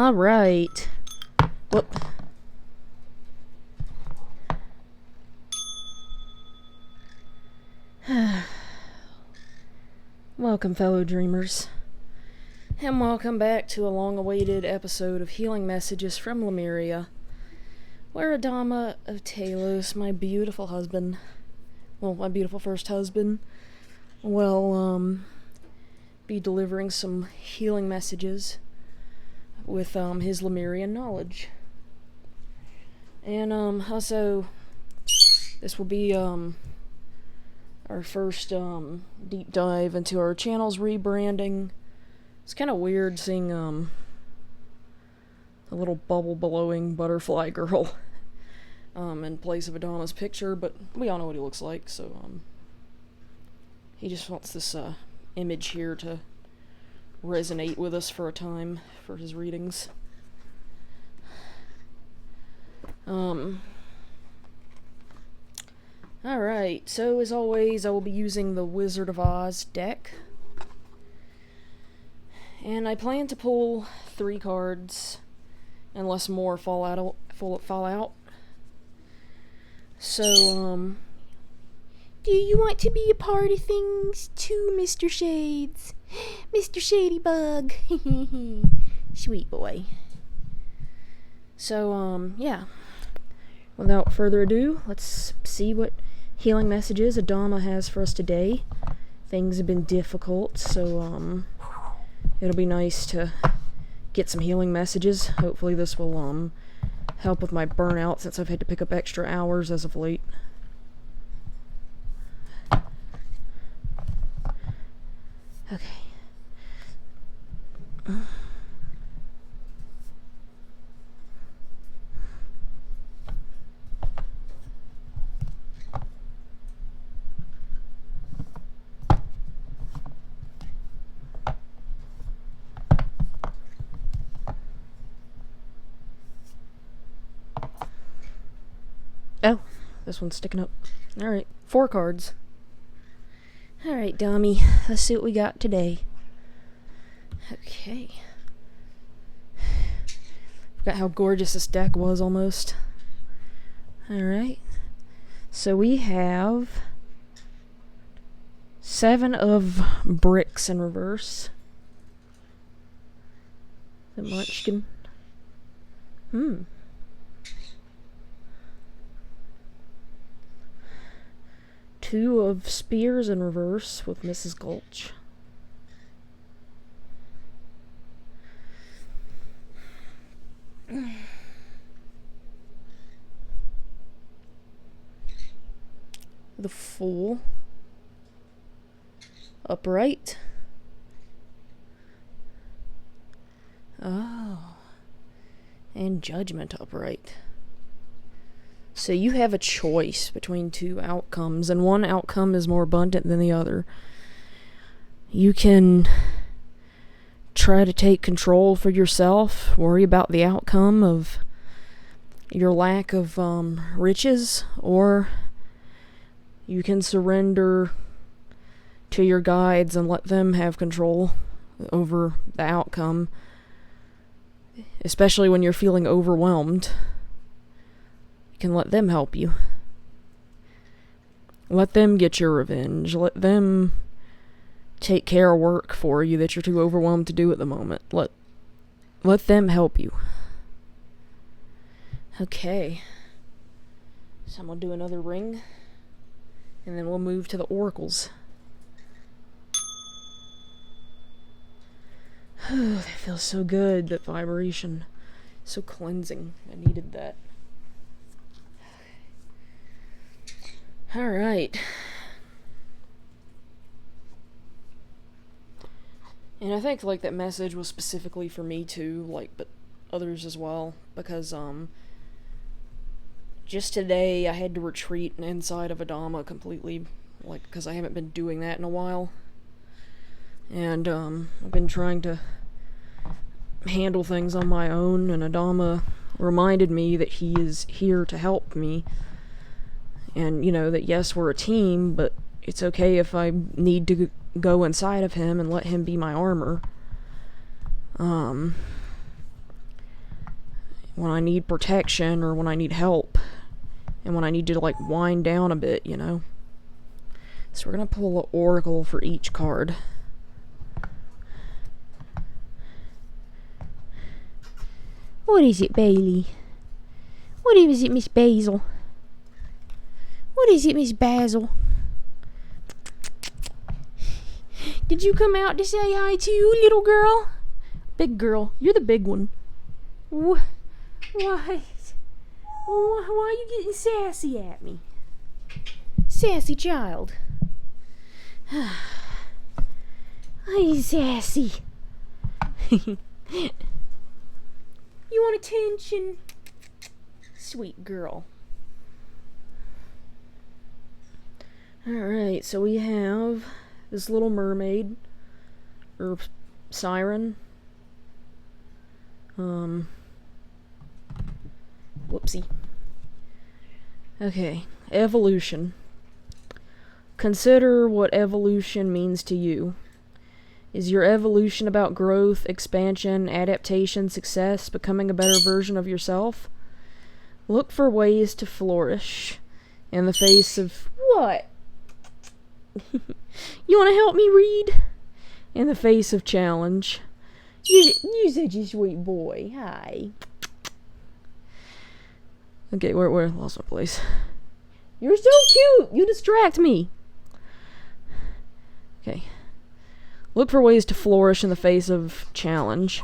Alright. Whoop. Welcome, fellow dreamers. And welcome back to a long-awaited episode of Healing Messages from Lemuria, where Adama of Talos, my beautiful husband, well, my beautiful first husband, will, be delivering some healing messages with, his Lemurian knowledge. And, also, this will be, our first, deep dive into our channel's rebranding. It's kind of weird seeing, a little bubble-blowing butterfly girl, in place of Adama's picture, but we all know what he looks like, so, he just wants this, image here to resonate with us for a time, for his readings. Alright, so as always, I will be using the Wizard of Oz deck. And I plan to pull 3 cards, unless more fall out. So, do you want to be a part of things too, Mr. Shades? Mr. Shadybug. Sweet boy. So, yeah. Without further ado, let's see what healing messages Adama has for us today. Things have been difficult, so, it'll be nice to get some healing messages. Hopefully this will, help with my burnout, since I've had to pick up extra hours as of late. Okay. Oh, this one's sticking up. Alright, 4 cards. Alright, dummy. Let's see what we got today. Okay. Forgot how gorgeous this deck was almost. Alright. So we have 7 of bricks in reverse. The Munchkin. 2 of spears in reverse with Mrs. Gulch. The Fool. Upright. Oh. And Judgment upright. So you have a choice between 2 outcomes, and one outcome is more abundant than the other. You can try to take control for yourself, worry about the outcome of your lack of riches, or you can surrender to your guides and let them have control over the outcome, especially when you're feeling overwhelmed. Can let them help you. Let them get your revenge. Let them take care of work for you that you're too overwhelmed to do at the moment. Let them help you. Okay. So I'm gonna do another ring, and then we'll move to the oracles. That feels so good, that vibration. So cleansing. I needed that. Alright. And I think, like, that message was specifically for me too, like, but others as well, because, just today I had to retreat inside of Adama completely, like, because I haven't been doing that in a while. And, I've been trying to handle things on my own, and Adama reminded me that he is here to help me. And, you know, that yes, we're a team, but it's okay if I need to go inside of him and let him be my armor. when I need protection or when I need help and when I need to like wind down a bit, you know. So we're gonna pull an oracle for each card. What is it, Bailey? What is it, Miss Basil? What is it, Miss Basil? Did you come out to say hi to you, little girl? Big girl, you're the big one. Why? Why are you getting sassy at me? Sassy child. I'm sassy. You want attention? Sweet girl. Alright, so we have this little mermaid. Or siren. Whoopsie. Okay, evolution. Consider what evolution means to you. Is your evolution about growth, expansion, adaptation, success, becoming a better version of yourself? Look for ways to flourish in the face of... What? You want to help me read? In the face of challenge. You're such a sweet boy. Hi. Okay, where lost my place. You're so cute! You distract me! Okay. Look for ways to flourish in the face of challenge.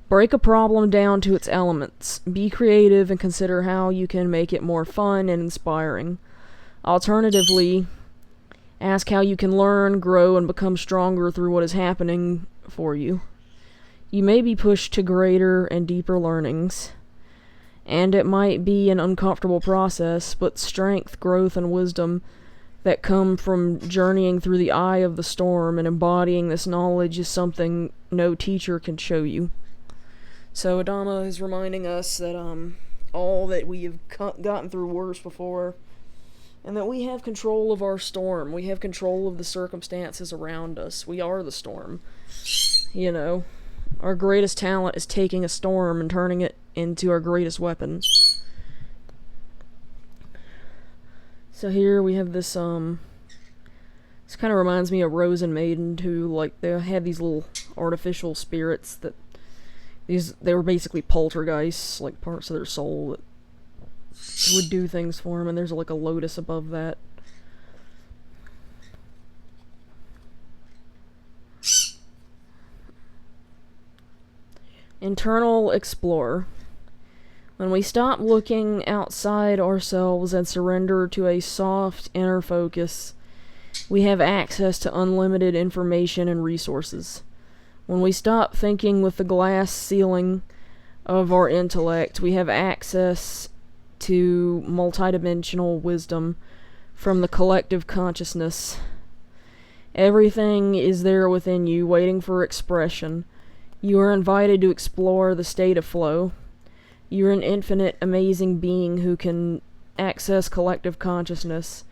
Break a problem down to its elements. Be creative and consider how you can make it more fun and inspiring. Alternatively, ask how you can learn, grow, and become stronger through what is happening for you. You may be pushed to greater and deeper learnings, and it might be an uncomfortable process, but strength, growth, and wisdom that come from journeying through the eye of the storm and embodying this knowledge is something no teacher can show you. So Adama is reminding us that all that we have gotten through worse before, and that we have control of our storm. We have control of the circumstances around us. We are the storm. You know, our greatest talent is taking a storm and turning it into our greatest weapon. So here we have this, this kind of reminds me of Rose and Maiden too. Like, they had these little artificial spirits that, they were basically poltergeists, like parts of their soul that would do things for him, and there's like a lotus above that. Internal explorer. When we stop looking outside ourselves and surrender to a soft inner focus, we have access to unlimited information and resources. When we stop thinking with the glass ceiling of our intellect, we have access to multidimensional wisdom from the collective consciousness. Everything is there within you, waiting for expression. You are invited to explore the state of flow. You're an infinite, amazing being who can access collective consciousness,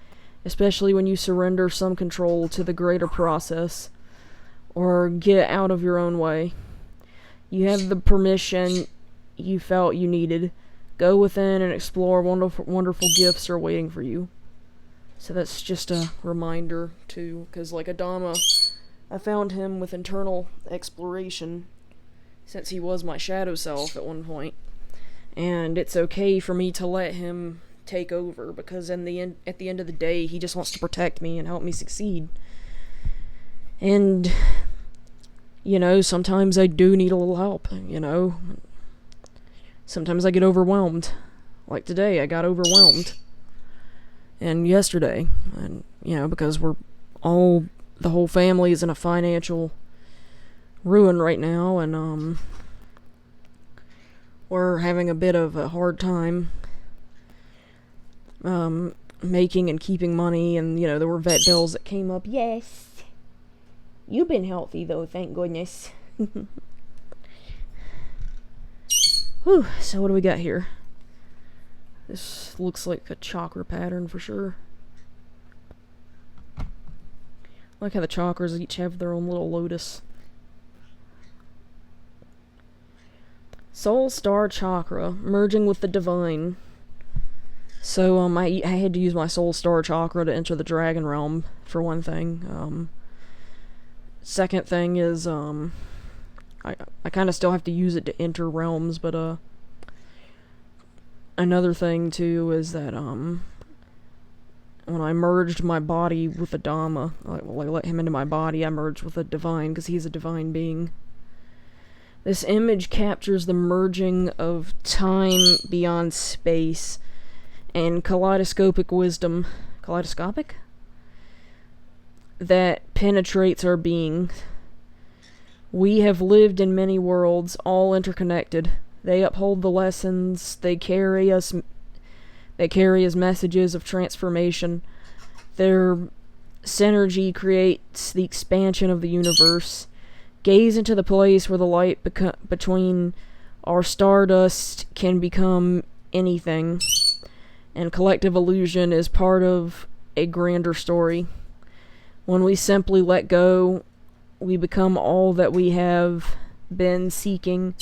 especially when you surrender some control to the greater process, or get out of your own way. You have the permission you felt you needed. Go within and explore. Wonderful gifts are waiting for you. So that's just a reminder too, because like Adama, I found him with internal exploration, since he was my shadow self at one point. And it's okay for me to let him take over, because at the end of the day, he just wants to protect me and help me succeed. And, you know, sometimes I do need a little help, you know. Sometimes I get overwhelmed. Like today, I got overwhelmed. And yesterday, and, you know, because the whole family is in a financial ruin right now, and, we're having a bit of a hard time making and keeping money, and, you know, there were vet bills that came up. Yes. You've been healthy, though, thank goodness. Whew, so what do we got here? This looks like a chakra pattern for sure. I like how the chakras each have their own little lotus. Soul Star Chakra, merging with the divine. So, I had to use my Soul Star Chakra to enter the Dragon Realm, for one thing. Second thing is, I kind of still have to use it to enter realms, but, another thing, too, is that, when I merged my body with Adama, I let him into my body, I merged with a divine, because he's a divine being. This image captures the merging of time beyond space and kaleidoscopic wisdom. Kaleidoscopic? That penetrates our being. We have lived in many worlds, all interconnected. They uphold the lessons, they carry as messages of transformation. Their synergy creates the expansion of the universe. Gaze into the place where the light between our stardust can become anything, and collective illusion is part of a grander story. When we simply let go, we become all that we have been seeking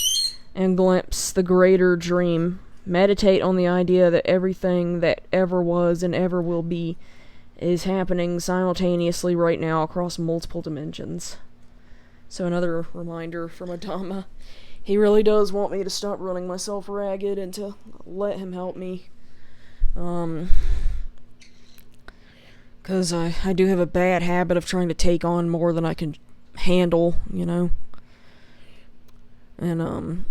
and glimpse the greater dream. Meditate on the idea that everything that ever was and ever will be is happening simultaneously right now across multiple dimensions. So another reminder from Adama. He really does want me to stop running myself ragged and to let him help me. Because I do have a bad habit of trying to take on more than I can handle, you know. And,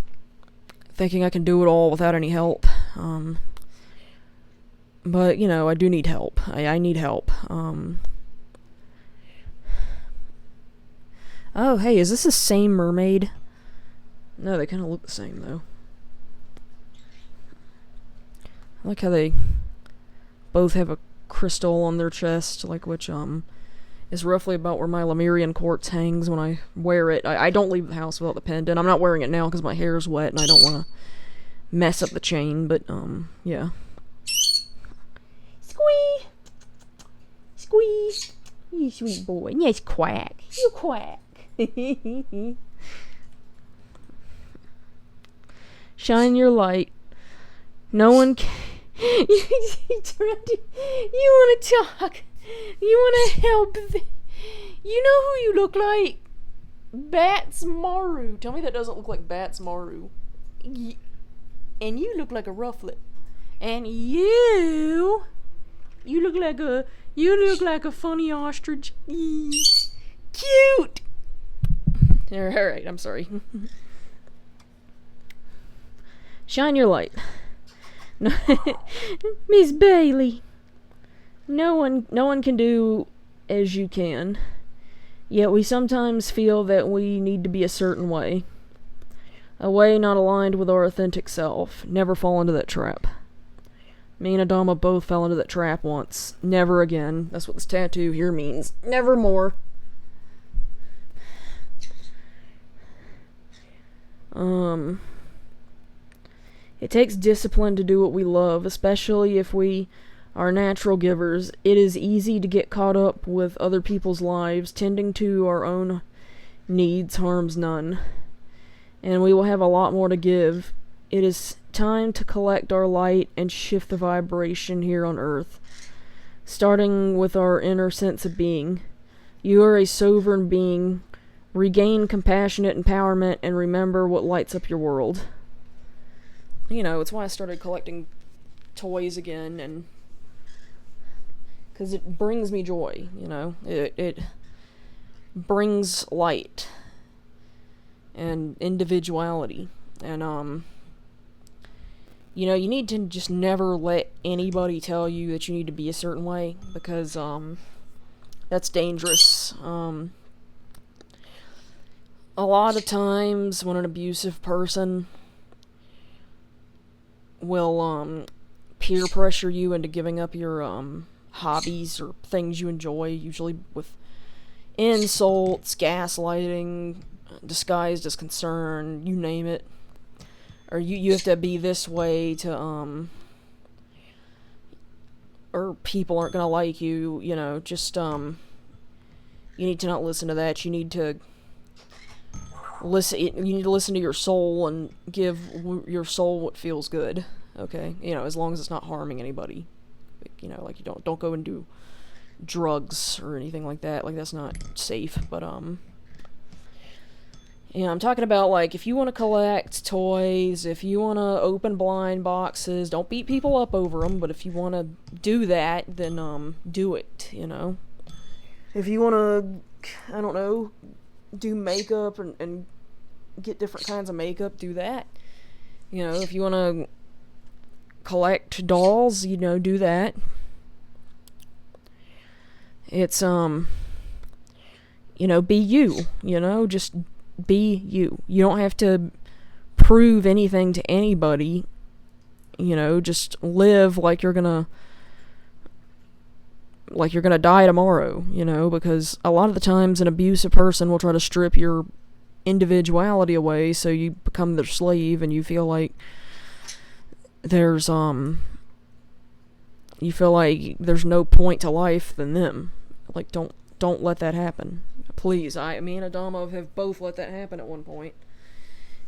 thinking I can do it all without any help. But, you know, I do need help. I need help. Oh, hey, is this the same mermaid? No, they kind of look the same, though. I like how they both have a crystal on their chest, like which, is roughly about where my Lemurian quartz hangs when I wear it. I don't leave the house without the pendant. I'm not wearing it now because my hair is wet and I don't want to mess up the chain, but, yeah. Squee! Squee! You sweet boy. Yes, quack. You quack. Shine your light. No one can... You want to talk. You want to help. You know who you look like? Bats Maru. Tell me that doesn't look like Bats Maru. And you look like a rufflet. And you look like a funny ostrich. Cute. Alright, I'm sorry. Shine your light. Miss Bailey. No one can do as you can. Yet we sometimes feel that we need to be a certain way. A way not aligned with our authentic self. Never fall into that trap. Me and Adama both fell into that trap once. Never again. That's what this tattoo here means. Never more. It takes discipline to do what we love, especially if we are natural givers. It is easy to get caught up with other people's lives. Tending to our own needs harms none. And we will have a lot more to give. It is time to collect our light and shift the vibration here on Earth, starting with our inner sense of being. You are a sovereign being. Regain compassionate empowerment and remember what lights up your world. You know, it's why I started collecting toys again, and because it brings me joy, you know. It brings light and individuality. And, you know, you need to just never let anybody tell you that you need to be a certain way, because, that's dangerous. A lot of times when an abusive person will, peer pressure you into giving up your, hobbies or things you enjoy, usually with insults, gaslighting, disguised as concern, you name it. Or you have to be this way to, or people aren't gonna like you, you know, just, you need to not listen to that. You need to You need to listen to your soul and give your soul what feels good. Okay, as long as it's not harming anybody. Like you don't go and do drugs or anything like that. Like that's not safe. But I'm talking about like if you want to collect toys, if you want to open blind boxes, don't beat people up over them. But if you want to do that, then do it. If you want to, I don't know, do makeup and get different kinds of makeup, do that. If you want to collect dolls, do that. It's be you, just be you. You don't have to prove anything to anybody. Just live like you're gonna die tomorrow, because a lot of the times an abusive person will try to strip your individuality away so you become their slave and you feel like there's no point to life than them. Like don't let that happen. Please. Me and Adama have both let that happen at one point.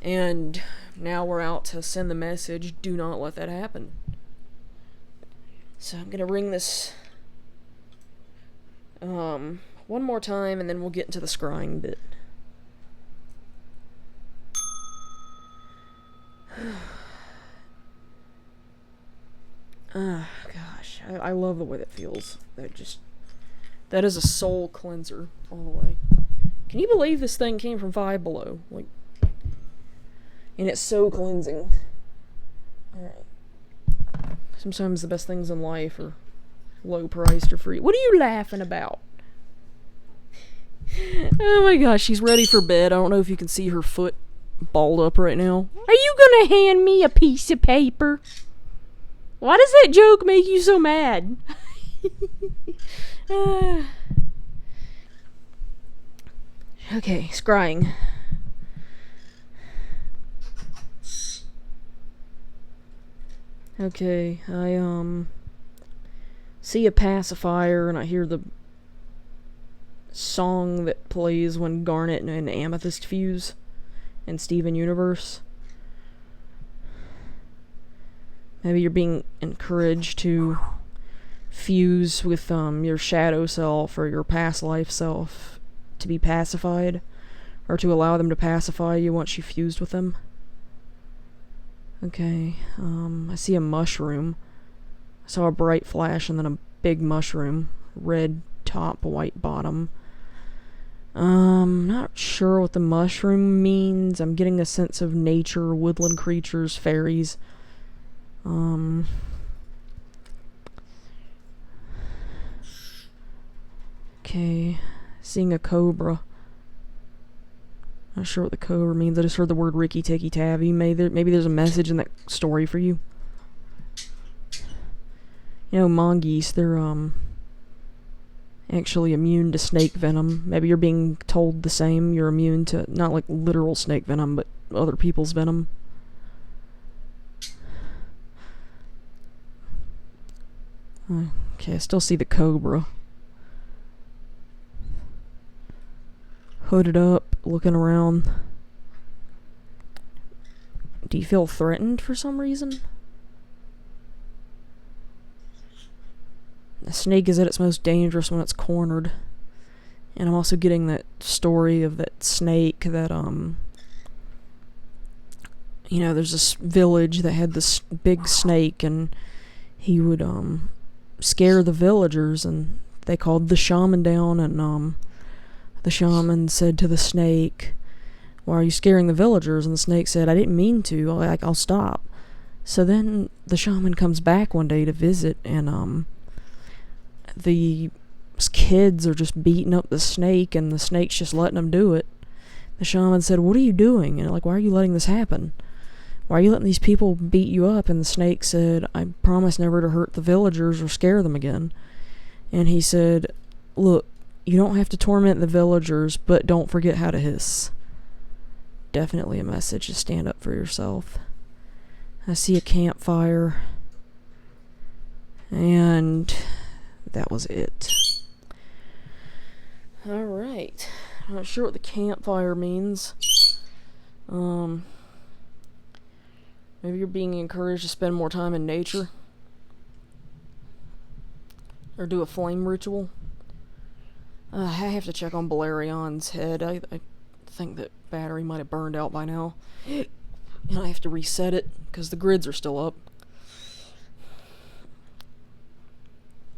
And now we're out to send the message, do not let that happen. So I'm gonna ring this one more time and then we'll get into the scrying bit. Gosh, I love the way that feels. That is a soul cleanser all the way. Can you believe this thing came from Five Below? Like, and it's so cleansing. Alright. Sometimes the best things in life are low priced or free. What are you laughing about? Oh my gosh, she's ready for bed. I don't know if you can see her foot balled up right now. Are you gonna hand me a piece of paper? Why does that joke make you so mad? Okay, scrying. Okay, I see a pacifier and I hear the song that plays when Garnet and Amethyst fuse in Steven Universe. Maybe you're being encouraged to fuse with your shadow self or your past life self to be pacified, or to allow them to pacify you once you fused with them. Okay, I see a mushroom. I saw a bright flash and then a big mushroom. Red top, white bottom. Not sure what the mushroom means. I'm getting a sense of nature, woodland creatures, fairies. Okay, seeing a cobra. Not sure what the cobra means. I just heard the word Ricky Tikky Tavi. Maybe there's a message in that story for you. Mongoose, they're actually immune to snake venom. Maybe you're being told the same. You're immune to, not like literal snake venom, but other people's venom. Okay, I still see the cobra. Hooded up, looking around. Do you feel threatened for some reason? A snake is at its most dangerous when it's cornered. And I'm also getting that story of that snake that, there's this village that had this big snake, and he would, scare the villagers, and they called the shaman down, and, the shaman said to the snake, "Why are you scaring the villagers?" And the snake said, "I didn't mean to, I'll stop." So then the shaman comes back one day to visit, and, the kids are just beating up the snake, and the snake's just letting them do it. The shaman said, "What are you doing?" And why are you letting this happen? Why are you letting these people beat you up? And the snake said, "I promise never to hurt the villagers or scare them again." And he said, "Look, you don't have to torment the villagers, but don't forget how to hiss." Definitely a message to stand up for yourself. I see a campfire. And that was it. Alright. I'm not sure what the campfire means. Maybe you're being encouraged to spend more time in nature. Or do a flame ritual. I have to check on Balarion's head. I think that battery might have burned out by now. And I have to reset it, because the grids are still up.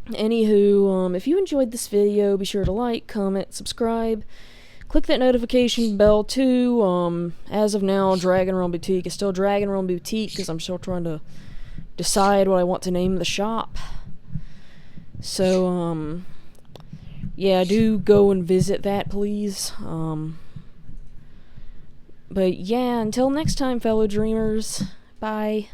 Anywho, if you enjoyed this video, be sure to like, comment, subscribe. Click that notification bell too. As of now, DragonRealmBoutique is still DragonRealmBoutique, because I'm still trying to decide what I want to name the shop. So, yeah, do go and visit that, please. But yeah, until next time, fellow dreamers, bye.